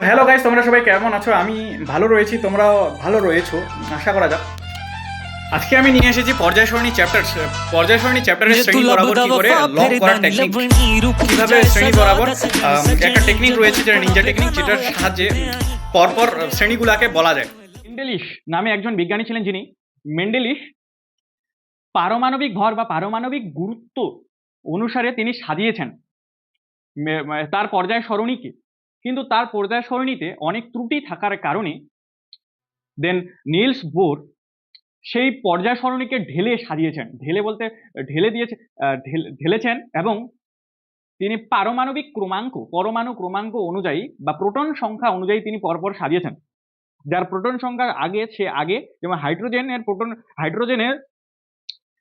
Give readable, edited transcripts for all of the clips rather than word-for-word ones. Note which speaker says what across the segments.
Speaker 1: Hello guys, তোমরা সবাই কেমন আছো? আমি ভালো রয়েছি, তোমরাও ভালো রয়েছো আশা করা যাক। আজকে আমি নিয়ে এসেছি পর্যায় সারণী চ্যাপ্টারের
Speaker 2: ये तू
Speaker 1: শ্রেণী বরাবর
Speaker 2: लबदा
Speaker 1: কি করে
Speaker 2: वफा
Speaker 1: লং
Speaker 2: फिर
Speaker 1: করার
Speaker 2: दैन
Speaker 1: টেকনিক,
Speaker 2: लवणी रूप
Speaker 1: কিভাবে
Speaker 2: जाए
Speaker 1: শ্রেণী
Speaker 2: सजा
Speaker 1: বরাবর
Speaker 2: सजनी
Speaker 1: একটা
Speaker 2: सजनी
Speaker 1: টেকনিক
Speaker 2: जब
Speaker 1: রয়েছে যেটা নিনজা
Speaker 2: थोड़ा
Speaker 1: টেকনিক, যেটার
Speaker 2: दिखाना
Speaker 1: সাহায্যে
Speaker 2: हो
Speaker 1: পরপর শ্রেণীগুলোকে বলা যায়। মেন্ডেলিস নামে একজন বিজ্ঞানী ছিলেন, যিনি মেন্ডেলিস পারমাণবিক ভর বা পারমাণবিক গুরুত্ব অনুসারে তিনি সাজিয়েছেন তার পর্যায় সরণীকে। কিন্তু তার পর্যায় সরণীতে অনেক ত্রুটি থাকার কারণে দেন নিলস বোর সেই পর্যায় সরণীকে ঢেলে সাজিয়েছেন। ঢেলে বলতে ঢেলে দিয়েছে, ঢেলেছেন, এবং তিনি পরমাণু ক্রমাঙ্ক অনুযায়ী বা প্রোটন সংখ্যা অনুযায়ী তিনি পরপর সাজিয়েছেন। যার প্রোটন সংখ্যা আগে যেমন হাইড্রোজেনের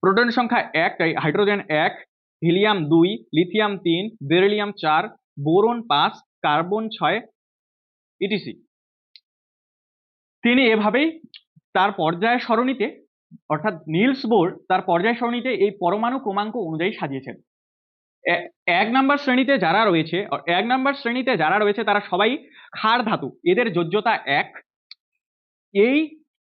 Speaker 1: প্রোটন সংখ্যা এক, তাই হাইড্রোজেন এক, হিলিয়াম দুই, লিথিয়াম তিন, বেরিলিয়াম চার, বোরন পাঁচ, কার্বন ছয়, ইটিসি। তিনি এভাবেই তার পর্যায় সরণীতে, অর্থাৎ নিলস বোর তার পর্যায় সরণীতে এই পরমাণু ক্রমাঙ্ক অনুযায়ী সাজিয়েছেন। এক নাম্বার শ্রেণীতে যারা রয়েছে তারা সবাই ক্ষার ধাতু, এদের যোজ্যতা এক। এই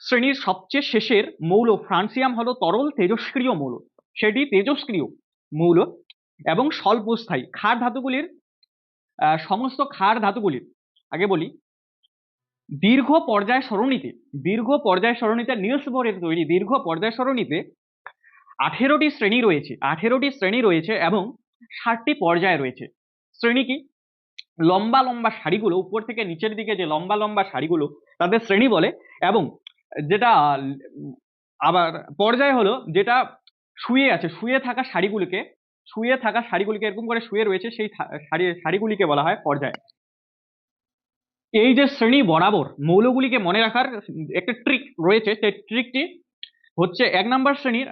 Speaker 1: শ্রেণীর সবচেয়ে শেষের মৌল ফ্রান্সিয়াম হলো তরল তেজস্ক্রিয় মৌল, সেটি তেজস্ক্রিয় মৌল এবং স্বল্পস্থায়ী। সমস্ত ক্ষার ধাতুগুলির, আগে বলি, দীর্ঘ পর্যায় সরণিতে নিলস বোরের তৈরি দীর্ঘ পর্যায় সরণিতে 18টি শ্রেণী রয়েছে এবং 60টি পর্যায় রয়েছে। শ্রেণী কি? লম্বা লম্বা সারিগুলো, উপর থেকে নিচের দিকে যে লম্বা লম্বা সারিগুলো, তাদের শ্রেণী বলে। এবং যেটা আবার পর্যায় হলো যেটা শুয়ে থাকা সারিগুলিকে এরকম করে শুয়ে রয়েছে, সেই সারিগুলিকে বলা হয় পর্যায়। এই যে শ্রেণী বরাবর মৌলগুলিকে মনে রাখার একটা ট্রিক রয়েছে, সেই ট্রিকটি হচ্ছে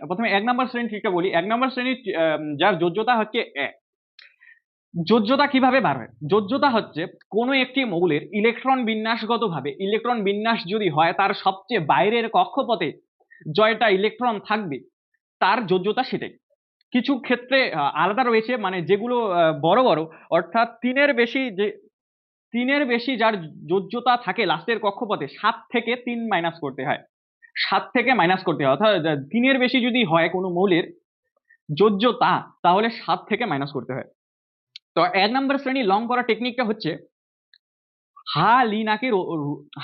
Speaker 1: প্রথমে এক নাম্বার শ্রেণী ট্রিকটা বলি। এক নাম্বার শ্রেণীর যার যোজ্যতা হচ্ছে এক। যোজ্যতা কিভাবে বার হয়? যোজ্যতা হচ্ছে কোনো একটি মৌলের ইলেকট্রন বিন্যাস যদি হয়, তার সবচেয়ে বাইরের কক্ষপথে জয়টা ইলেকট্রন থাকবে, তার যোজ্যতা সেটাই। কিছু ক্ষেত্রে আলাদা রয়েছে, মানে যেগুলো বড় বড়, অর্থাৎ তিনের বেশি যার যোজ্যতা থাকে লাস্টের কক্ষপথে, 7 থেকে 3 মাইনাস করতে হয়। অর্থাৎ তিনের বেশি যদি হয় কোনো মৌলের যোজ্যতা, তাহলে 7 থেকে মাইনাস করতে হয়। তো এক নম্বর শ্রেণী লং করা টেকনিকটা হচ্ছে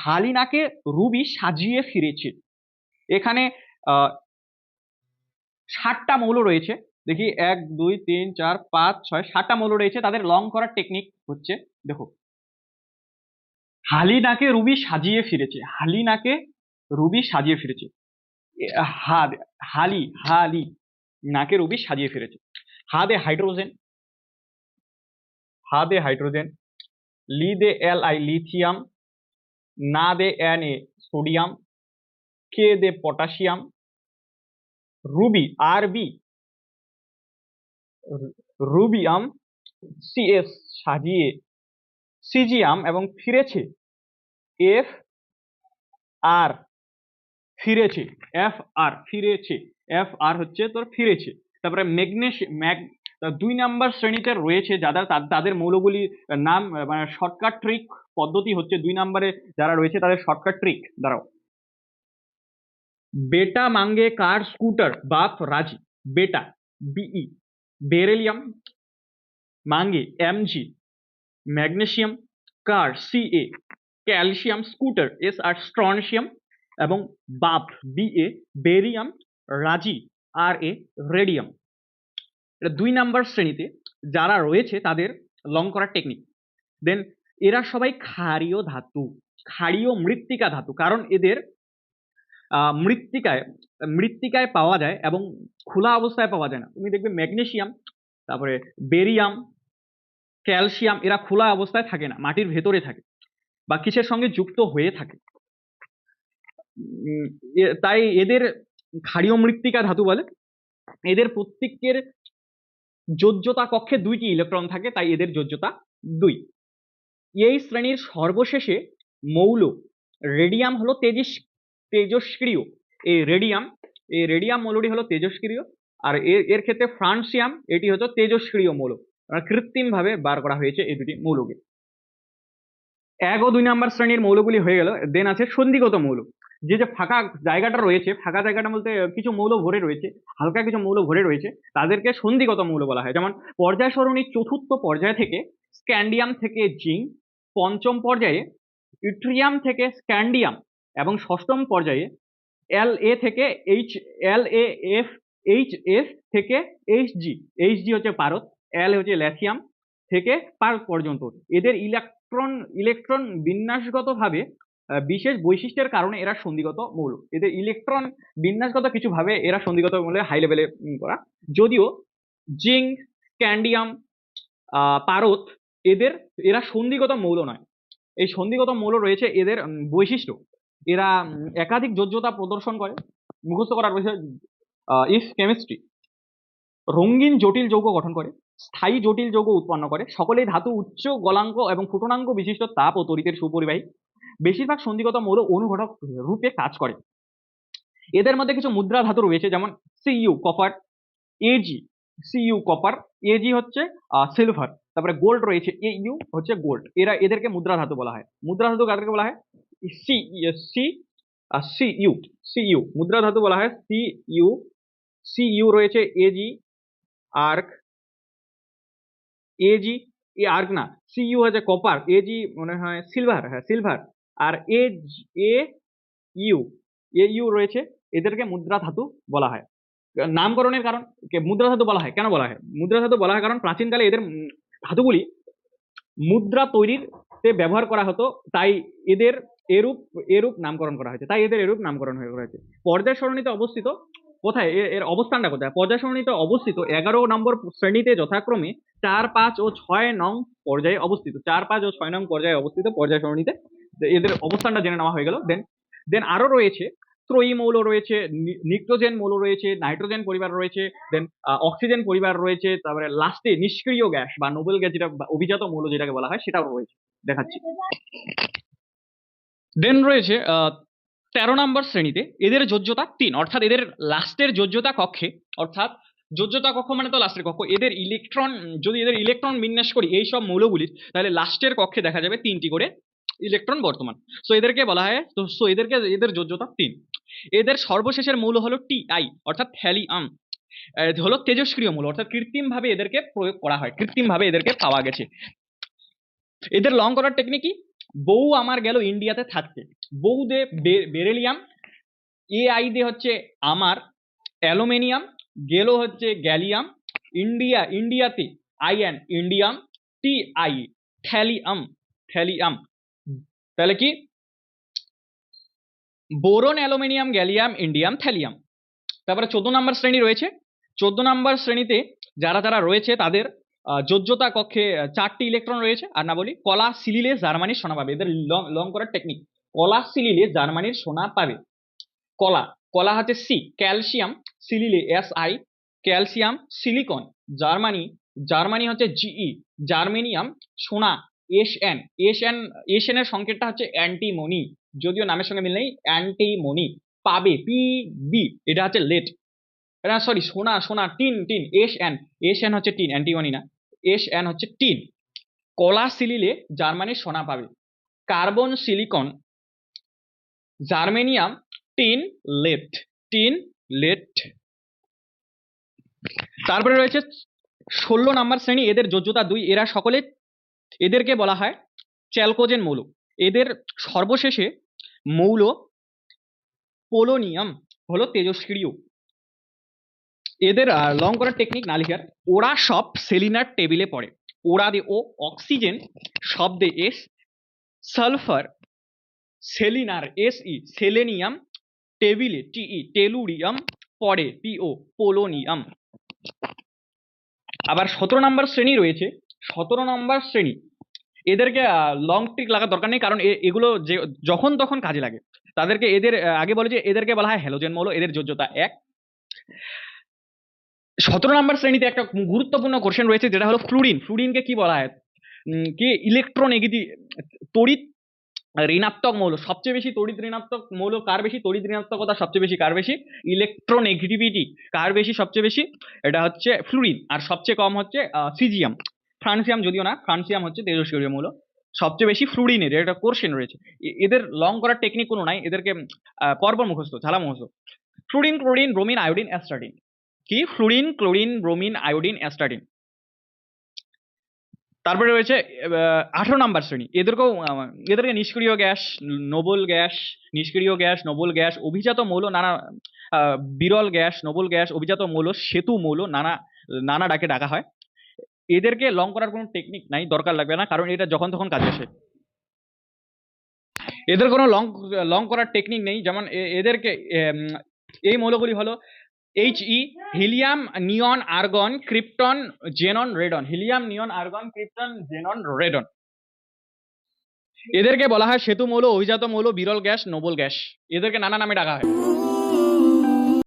Speaker 1: হালিনাকে রুবি সাজিয়ে ফিরেছে। এখানে 60টা মৌল রয়েছে, দেখি 1 2 3 4 5 6 7টা মৌল রয়েছে। তাদের লং করার টেকনিক হচ্ছে, দেখো, হালিনাকে রুবি সাজিয়ে ফিরেছে। হা হালি নাকে রুবি সাজিয়ে ফিরেছে। হা দে হাইড্রোজেন, লি দে Li লিথিয়াম, না দে Na সোডিয়াম, কে দে পটাশিয়াম, রুবি রুবিয়াম, সিএস সাজিয়ে সিজিয়াম, এবং ফিরেছে এফ আর ফিরেছে হচ্ছে তোর ফিরেছে। তারপরে ম্যাগনেসিয়াম 2 নাম্বার শ্রেণীতে রয়েছে তাদের মৌলগুলির নাম, মানে শর্টকাট ট্রিক পদ্ধতি হচ্ছে 2 নাম্বারে যারা রয়েছে তাদের শর্টকাট ট্রিক দাঁড়াও। বেটা মাঙ্গে কার স্কুটার বাপ রাজি, বেটা বিই, বেরিলিয়াম, মাঙ্গে Mg, magnesium, car Ca, calcium, scooter Sr, strontium, এবং বাপ Ba, বেরিয়াম, রাজি Ra, রেডিয়াম। এটা 2 নাম্বার শ্রেণীতে যারা রয়েছে তাদের লং করার টেকনিক। দেন এরা সবাই ক্ষারীয় মৃত্তিকা ধাতু, কারণ এদের মৃত্তিকায় পাওয়া যায় এবং খোলা অবস্থায় পাওয়া যায় না। তুমি দেখবে ম্যাগনেসিয়াম, তারপরে বেরিয়াম, ক্যালসিয়াম, এরা খোলা অবস্থায় থাকে না, মাটির ভেতরে থাকে বা কিসের সঙ্গে যুক্ত হয়ে থাকে। তাই এদের ক্ষারীয় মৃত্তিকা ধাতু বলে। এদের প্রত্যেকের যোজ্যতা কক্ষে 2টি ইলেকট্রন থাকে, তাই এদের যোজ্যতা 2। এই শ্রেণীর সর্বশেষে মৌল রেডিয়াম হলো তেজস্ক্রিয়। এই রেডিয়াম মৌলটি হলো তেজস্ক্রিয়, আর এর ক্ষেত্রে ফ্রান্সিয়াম, এটি হচ্ছে তেজস্ক্রিয় মৌল। কৃত্রিম ভাবে বার করা হয়েছে এই দুটি মৌলকে। এক ও 2 নাম্বার শ্রেণীর মৌলগুলি হয়ে গেল। দেন আছে সন্ধিগত মৌল। যে যে ফাঁকা জায়গাটা রয়েছে, ফাঁকা জায়গাটা বলতে কিছু মৌল ভরে রয়েছে, হালকা কিছু মৌল ভরে রয়েছে, তাদেরকে সন্ধিগত মৌল বলা হয়। যেমন পর্যায় সারণীর চতুর্থ পর্যায় থেকে স্ক্যান্ডিয়াম থেকে জিঙ্ক, পঞ্চম পর্যায়ে ইট্রিয়াম থেকে স্ক্যান্ডিয়াম, এবং ষষ্ঠম পর্যায়ে এল থেকে H L F H S থেকে এইচজি। এইচজি হচ্ছে পারদ, এল হচ্ছে ল্যাথিয়াম থেকে পারদ পর্যন্ত। এদের ইলেকট্রন বিন্যাসগতভাবে বিশেষ বৈশিষ্ট্যের কারণে এরা সন্ধিগত মৌল। এদের ইলেকট্রন বিন্যাসগত কিছু ভাবে এরা সন্ধিগত মৌল হাই লেভেলে করা। যদিও জিঙ্ক, স্ক্যান্ডিয়াম, পারদ এরা সন্ধিগত মৌল নয়। এই সন্ধিগত মৌল রয়েছে এদের বৈশিষ্ট্য। এরা একাধিক যোজ্যতা প্রদর্শন করে। মুখস্থ করার রয়েছে ইস কেমিস্ট্রি। রঙিন জটিল যৌগ গঠন করে, স্থায়ী জটিল যৌগ উৎপন্ন করে, সকলেই ধাতু উচ্চ গলাঙ্ক এবং ফুটনাঙ্ক বিশিষ্ট তাপ ও তড়িতের সুপরিবাহী। বেশিরভাগ সন্ধিগত মৌল অনুঘটক রূপে কাজ করে। এদের মধ্যে কিছু মুদ্রা ধাতু রয়েছে, যেমন CU copper, AG CU copper, AG হচ্ছে সিলভার, তারপরে গোল্ড রয়েছে, এইউ হচ্ছে গোল্ড। এদেরকে মুদ্রা ধাতু বলা হয়। মুদ্রা ধাতু কাদেরকে বলা হয়? সি সি সিইউ সিইউ মুদ্রা ধাতু বলা হয় সিইউ। সিইউ রয়েছে এজি, আর্ক, এজি এ আর্ক না, সিইউ হচ্ছে কপার, এজি মনে হয় সিলভার, হ্যাঁ সিলভার, আর এ ইউ ইউ রয়েছে। এদেরকে মুদ্রা ধাতু বলা হয়। নামকরণের কারণ মুদ্রা ধাতু বলা হয়, কেন বলা হয় মুদ্রা ধাতু বলা হয়? কারণ প্রাচীনকালে এদের ধাতুগুলি মুদ্রা তৈরিতে ব্যবহার করা হতো, তাই এদের এরূপ এরূপ নামকরণ করা হয়েছে, হয়েছে। পর্যায় সারণীতে অবস্থিত কোথায় এর অবস্থানটা কোথায়? পর্যায় সারণীতে অবস্থিত 11 নম্বর শ্রেণীতে যথাক্রমে 4, 5 ও 6 নং পর্যায়ে অবস্থিত। 4, 5 ও 6 নং পর্যায়ে অবস্থিত পর্যায় সারণীতে। এদের অবস্থানটা জেনে নেওয়া হয়ে গেল। দেন আরো রয়েছে ত্রয়ী মৌল রয়েছে, নিক্টোজেন মৌল রয়েছে, নাইট্রোজেন পরিবার রয়েছে, দেন অক্সিজেন পরিবার রয়েছে, তারপরে লাস্টে নিষ্ক্রিয় গ্যাস বা নোবেল গ্যাস, যেটা অভিজাত মৌল যেটাকে বলা হয়, সেটাও রয়েছে, দেখাচ্ছি। দেন রয়েছে 13 নম্বর শ্রেণীতে এদের যোজ্যতা 3, অর্থাৎ এদের লাস্টের যোজ্যতা কক্ষে, অর্থাৎ যোজ্যতা কক্ষ মানে তো লাস্টের কক্ষ, এদের ইলেকট্রন যদি এদের ইলেকট্রন বিন্যাস করি এই সব মৌলগুলির, তাহলে লাস্টের কক্ষে দেখা যাবে 3টি করে ইলেকট্রন বর্তমান। সো এদেরকে বলা হয়, তো এদের যোজ্যতা 3। এদের সর্বশেষের মৌল হলো টিআই, অর্থাৎ থ্যালিয়াম, হলো তেজস্ক্রিয় মৌল, অর্থাৎ কৃত্রিম ভাবে এদেরকে প্রয়োগ করা হয়, কৃত্রিম ভাবে এদেরকে পাওয়া গেছে। এদের লং করার টেকনিক কি? বউ আমার গেল ইন্ডিয়াতে থাকতে, বউ দে বেরেলিয়াম, এআই দে হচ্ছে আমার অ্যালুমিনিয়াম, গেলো হচ্ছে গ্যালিয়াম, ইন্ডিয়াতে আইএন ইন্ডিয়াম, টিআই থ্যালিয়াম। তাহলে কি? Boron, aluminium, gallium, indium, thallium. তারপরে 14 নম্বর শ্রেণী রয়েছে। 14 নম্বর শ্রেণীতে যারা রয়েছে তাদের যোজ্যতা কক্ষে 4টি ইলেকট্রন রয়েছে। আর না বলি, কলা সিলিলে জার্মানির সোনা পাবে। এদের লং করার টেকনিক, কলা সিলিলে জার্মানির সোনা পাবে। কলা হচ্ছে সি, ক্যালসিয়াম সিলিলে এসআই, ক্যালসিয়াম, সিলিকন জার্মানি হচ্ছে জিই, জার্মেনিয়াম সোনা এসএন এর সংকেতটা হচ্ছে অ্যান্টিমনি, যদিও নামের সঙ্গে মিল নেই, অ্যান্টিমনি পাবে পিবি, এটা হচ্ছে লেড, সরি সোনা টিন এসএন হচ্ছে টিন, অ্যান্টিমনি না, এসএন হচ্ছে টিন। কলা সিলিলে জার্মানির সোনা পাবে। Carbon silicon germanium, tin lead. তারপরে রয়েছে 16 নম্বর শ্রেণী, এদের যোজ্যতা 2। এরা সকলে, এদেরকে বলা হয় চ্যালকোজেন মৌল। এদের সর্বশেষে মৌল পোলোনিয়াম হলো তেজস্ক্রিয়। এদের লং করার টেকনিক না লিখার, ওরা সব সেলিনার টেবিলে পড়ে। ওরা দে ও, অক্সিজেন শব্দে এস, সালফার সেলিনার এসই, সেলেনিয়াম টেবিলে টিই, টেলুরিয়াম পড়ে পিও, পোলোনিয়াম। আবার 17 নম্বর শ্রেণী রয়েছে। 17 নম্বর শ্রেণী, এদেরকে লং টিক লাগার দরকার নেই, কারণ এগুলো যে যখন তখন কাজে লাগে। তাদেরকে আগে বলে যে এদেরকে বলা হয় হ্যালোজেন মৌল। এদের যোজ্যতা 1। 17 নম্বর শ্রেণীতে একটা গুরুত্বপূর্ণ কোশ্চেন রয়েছে, যেটা হলো ফ্লুরিনকে কি বলা হয়? কি তড়িৎ ঋণাত্মক মৌল। সবচেয়ে বেশি তড়িৎ ঋণাত্মক মৌল কার বেশি? তড়িৎ ঋণাত্মকতা সবচেয়ে বেশি কার বেশি? ইলেকট্রোনেগেটিভিটি কার বেশি? সবচেয়ে বেশি, এটা হচ্ছে ফ্লুরিন। আর সবচেয়ে কম হচ্ছে সিজিয়াম, ফ্রান্সিয়াম যদিও না, ফ্রান্সিয়াম হচ্ছে তেজস্ক্রিয় মৌল। সবচেয়ে বেশি ফ্লুরিনের, এটা কোশ্চেন রয়েছে। এদের লং করার টেকনিক কোনো নাই, এদেরকে পরপর মুখস্থ, ঝালা মুখস্থ। Fluorine, chlorine, bromine, iodine, astatine. কি? Fluorine, chlorine, bromine, iodine, astatine. তারপরে রয়েছে 18 নম্বর শ্রেণী, এদেরকে নিষ্ক্রিয় গ্যাস, নোবল গ্যাস, নিষ্ক্রিয় গ্যাস, নোবল গ্যাস, অভিজাত মৌল, নানা বিরল গ্যাস, নোবল গ্যাস, অভিজাত মৌল, সেতু মৌল, নানা নানা ডাকে ডাকা হয়। এদেরকে লং করার কোনো টেকনিক নাই, দরকার লাগবে না, কারণ এটা যখন তখন কাজে আসে। এদের কোনো লং করার টেকনিক নেই। যেমন এদেরকে এই মৌলগুলি হলো He, helium, neon, argon, krypton, xenon, radon. Helium, neon, argon, krypton, xenon, radon. এদেরকে বলা হয় সেতু মৌল, অভিজাত মৌল, বিরল গ্যাস, নোবল গ্যাস। এদেরকে নানা নামে ডাকা হয়।